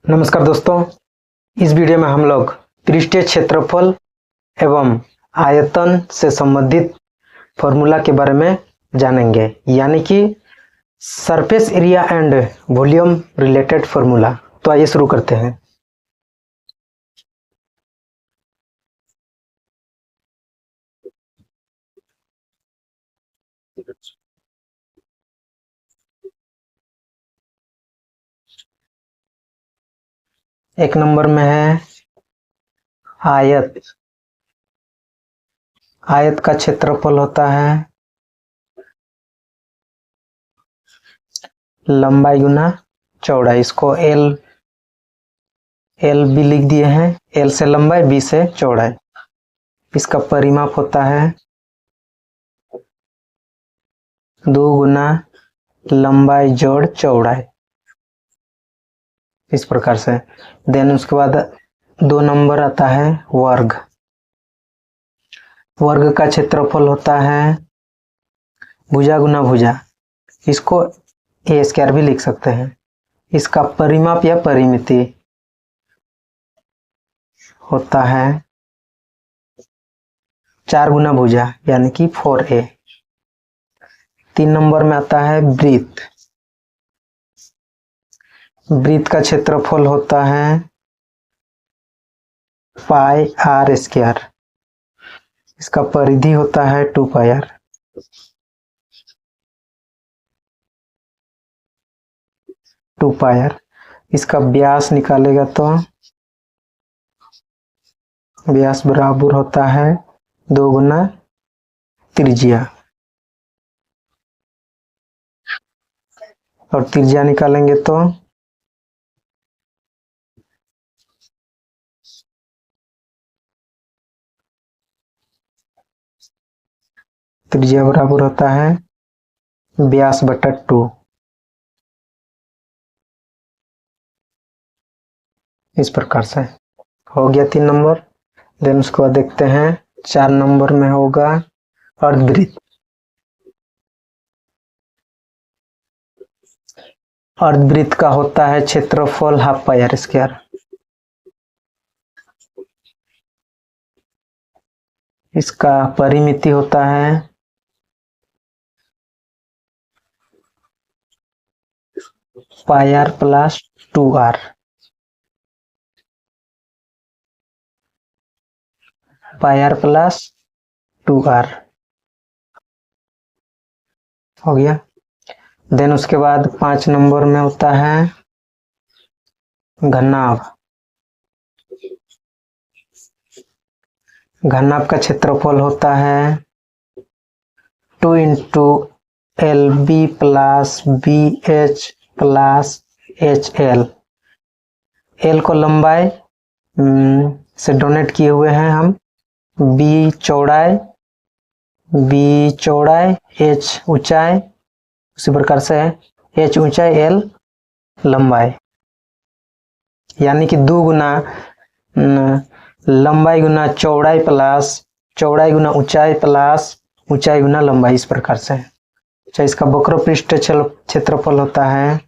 नमस्कार दोस्तों, इस वीडियो में हम लोग पृष्ठीय क्षेत्रफल एवं आयतन से संबंधित फॉर्मूला के बारे में जानेंगे, यानी कि surface area and volume related formula. तो आइए शुरू करते हैं। एक नंबर में है आयत। आयत का क्षेत्रफल होता है लंबाई गुना चौड़ाई। इसको एल भी लिख दिए हैं। एल से लंबाई, बी से चौड़ाई। इसका परिमाप होता है 2 गुना लंबाई जोड़ चौड़ाई, इस प्रकार से। देन उसके बाद 2 नंबर आता है वर्ग। वर्ग का क्षेत्रफल होता है भुजा गुना भुजा। इसको ए स्क्वायर भी लिख सकते हैं। इसका परिमाप या परिमिति होता है 4 गुना भुजा, यानी कि 4a। 3 नंबर में आता है वृत्त। वृत्त का क्षेत्रफल होता है पाई आर स्क्वायर। इसका परिधि होता है 2 पाई आर। इसका व्यास निकालेगा तो व्यास बराबर होता है 2 गुना त्रिज्या, और त्रिज्या निकालेंगे तो त्रिज्या बराबर होता है व्यास बटा 2। इस प्रकार से हो गया 3 नंबर। देन उसके बाद देखते हैं 4 नंबर में होगा अर्धवृत्त। अर्धवृत्त का होता है क्षेत्रफल हाफ पाई आर स्क्वायर। इसका परिमिति होता है pi R plus 2r। Pi R plus 2r हो गया। देन उसके बाद 5 नंबर में होता है घनाभ। घनाभ का क्षेत्रफल होता है 2 into L B plus B H plus H L. L को लंबाई से डोनेट किए हुए हैं हम। बी चौड़ाई, एच ऊंचाई, उसी प्रकार से एच ऊंचाई, एल लंबाई, यानी कि 2 गुना लंबाई गुना चौड़ाई प्लस चौड़ाई गुना ऊंचाई प्लस ऊंचाई गुना लंबाई, इस प्रकार से। अच्छा, इसका वक्र पृष्ठ क्षेत्रफल होता है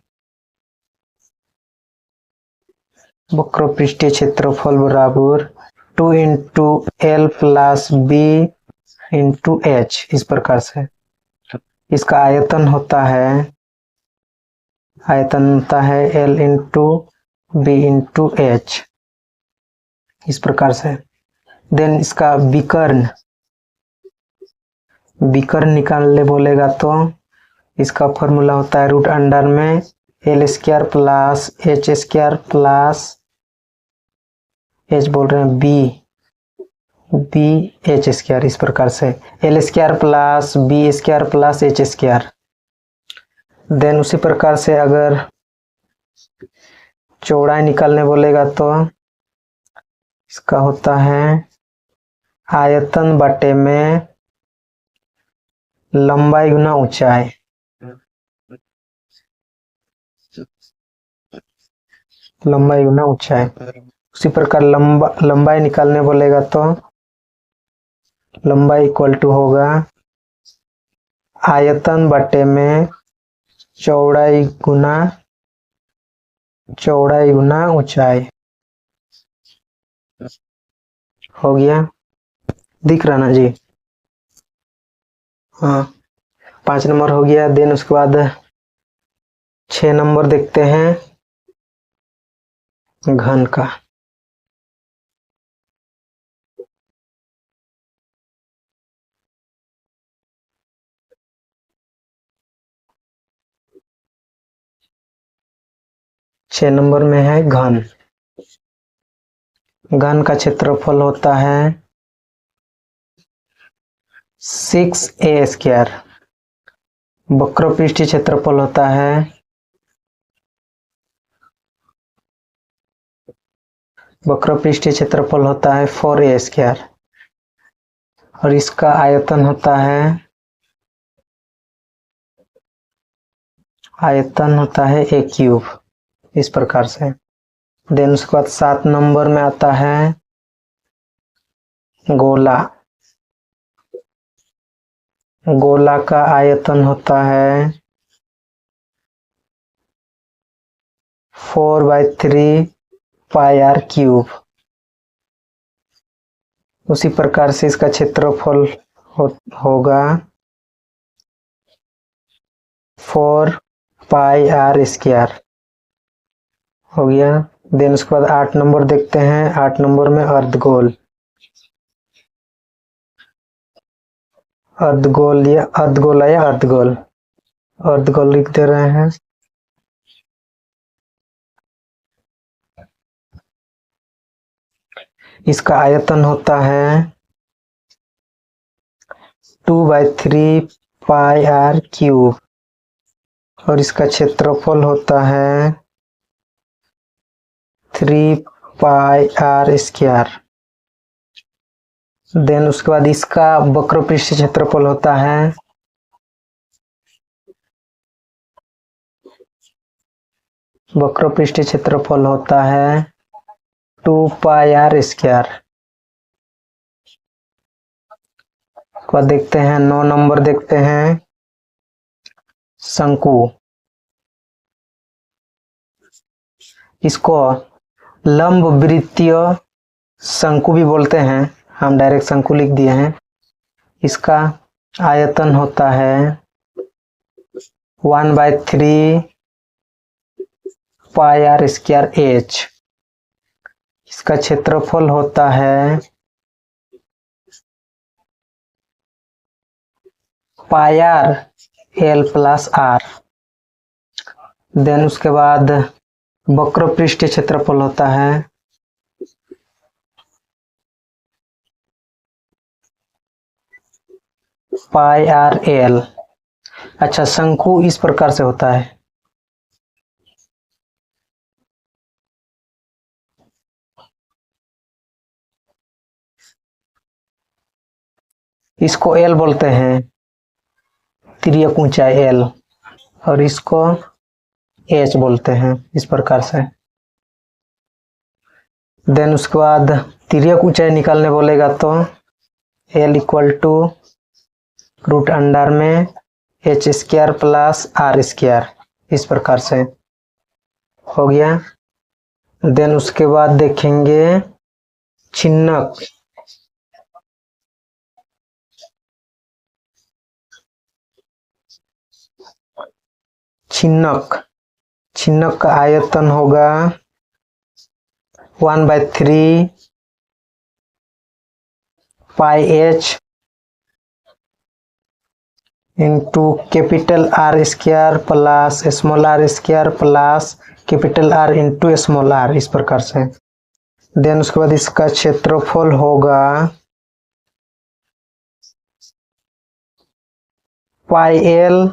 वक्र पृष्ठीय क्षेत्रफल बराबर 2 into L plus B into H, इस प्रकार से। इसका आयतन होता है L into B into H, इस प्रकार से। देन इसका विकर्ण निकालने बोलेगा तो इसका फॉर्मूला होता है रूट अंडर में L square plus H square plus H बोल रहे हैं बी एच स्क्वायर, इस प्रकार से। L square plus B square plus H square. Then उसी प्रकार से अगर चौड़ाई निकालने बोलेगा तो इसका होता है आयतन बटे में लंबाई गुना ऊंचाई। लंबाई गुना ऊंचाई। उसी प्रकार लंबाई निकालने बोलेगा तो लंबाई इक्वल टू होगा आयतन बटे में चौड़ाई गुना चौड़ाई गुना ऊंचाई हो गया, दिख रहा ना जी। हाँ, 5 नंबर हो गया। देन उसके बाद 6 नंबर देखते हैं घन का। छह नंबर में है घन। घन का क्षेत्रफल होता है 6a²। वक्रपृष्ठीय क्षेत्रफल होता है वक्रपृष्ठीय क्षेत्रफल होता है 4a²। और इसका आयतन होता है a³। इस प्रकार से। देन उसके बाद 7 नंबर में आता है गोला। गोला का आयतन होता है 4/3 πr³। उसी प्रकार से इसका क्षेत्रफल होगा 4πr²। हो गया। देन उसके बाद 8 नंबर देखते हैं। 8 नंबर में अर्धगोल। अर्धगोल या अर्धगोल अर्धगोल लिख दे रहे हैं। इसका आयतन होता है 2/3 πr³ और इसका क्षेत्रफल होता है 3πr²। देन उसके बाद इसका वक्रपृष्ठीय क्षेत्रफल होता है वक्रपृष्ठीय क्षेत्रफल होता है 2πr²। उसके बाद देखते हैं 9 नंबर देखते हैं शंकु। इसको लंब वृत्तीय शंकु भी बोलते हैं। हम डायरेक्ट शंकु लिख दिए हैं। इसका आयतन होता है 1/3 πr²h। इसका क्षेत्रफल होता है πr/l+r। देन उसके बाद वक्रपृष्ठीय क्षेत्रफल होता है πr/l। अच्छा, शंकु इस प्रकार से होता है। इसको L बोलते हैं, तिर्यक ऊंचाई L, और इसको H बोलते हैं इस प्रकार से। देन उसके बाद तिर्यक ऊंचाई निकालने बोलेगा तो L = √में h² + r²। इस प्रकार से हो गया। देन उसके बाद देखेंगे छिन्नक। छिन्नक का आयतन होगा 1/3 πh into R² plus r² plus R into r। इस प्रकार से। देन उसके बाद इसका क्षेत्रफल होगा πl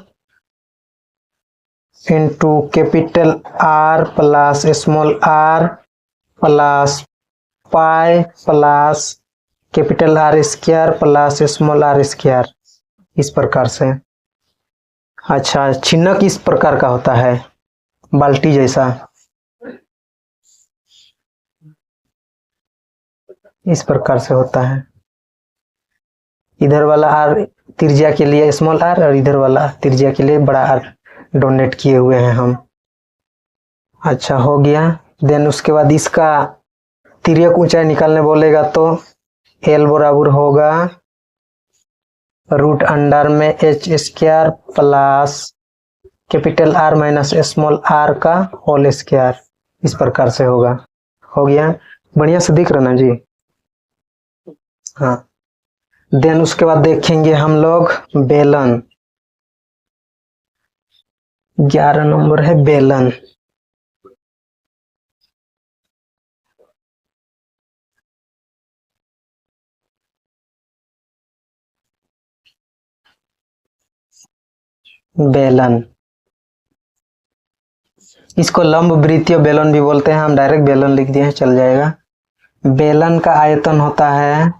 into R plus r plus pi plus R² plus r²। इस प्रकार से। अच्छा, छिन्नक इस प्रकार का होता है, बाल्टी जैसा। इस प्रकार से होता है। इधर वाला r त्रिज्या के लिए r और इधर वाला त्रिज्या के लिए बड़ा R डोनेट किए हुए हैं हम। अच्छा हो गया। देन उसके बाद इसका तिर्यक ऊंचाई निकालने बोलेगा तो एल बराबर होगा रूट अंडर में H square plus capital R minus small R का होल स्क्वायर। इस प्रकार से होगा। हो गया, बढ़िया से दिख रहा ना जी। हाँ, देन उसके बाद देखेंगे हम लोग बेलन। 11 नंबर है बेलन। बेलन, इसको लंब वृत्तीय बेलन भी बोलते हैं। हम डायरेक्ट बेलन लिख दिए हैं, चल जाएगा। बेलन का आयतन होता है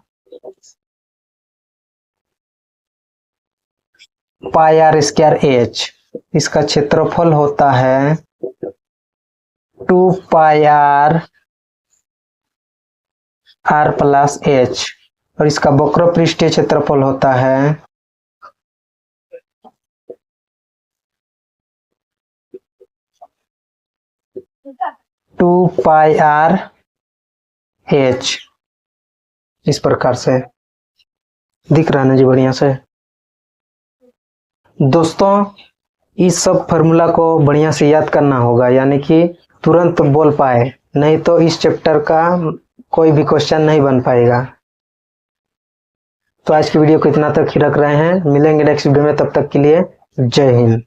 पाई आर स्क्वायर एच। इसका क्षेत्रफल होता है 2 पाई आर आर प्लस एच, और इसका वक्र पृष्ठीय क्षेत्रफल होता है 2 पाई आर एच। इस प्रकार से दिख रहा है ना जी, बढ़िया से। दोस्तों, इस सब फॉर्मूला को बढ़िया से याद करना होगा, यानी कि तुरंत बोल पाए, नहीं तो इस चैप्टर का कोई भी क्वेश्चन नहीं बन पाएगा। तो आज की वीडियो को इतना तक ही रख रहे हैं, मिलेंगे नेक्स्ट वीडियो में, तब तक के लिए जय हिंद।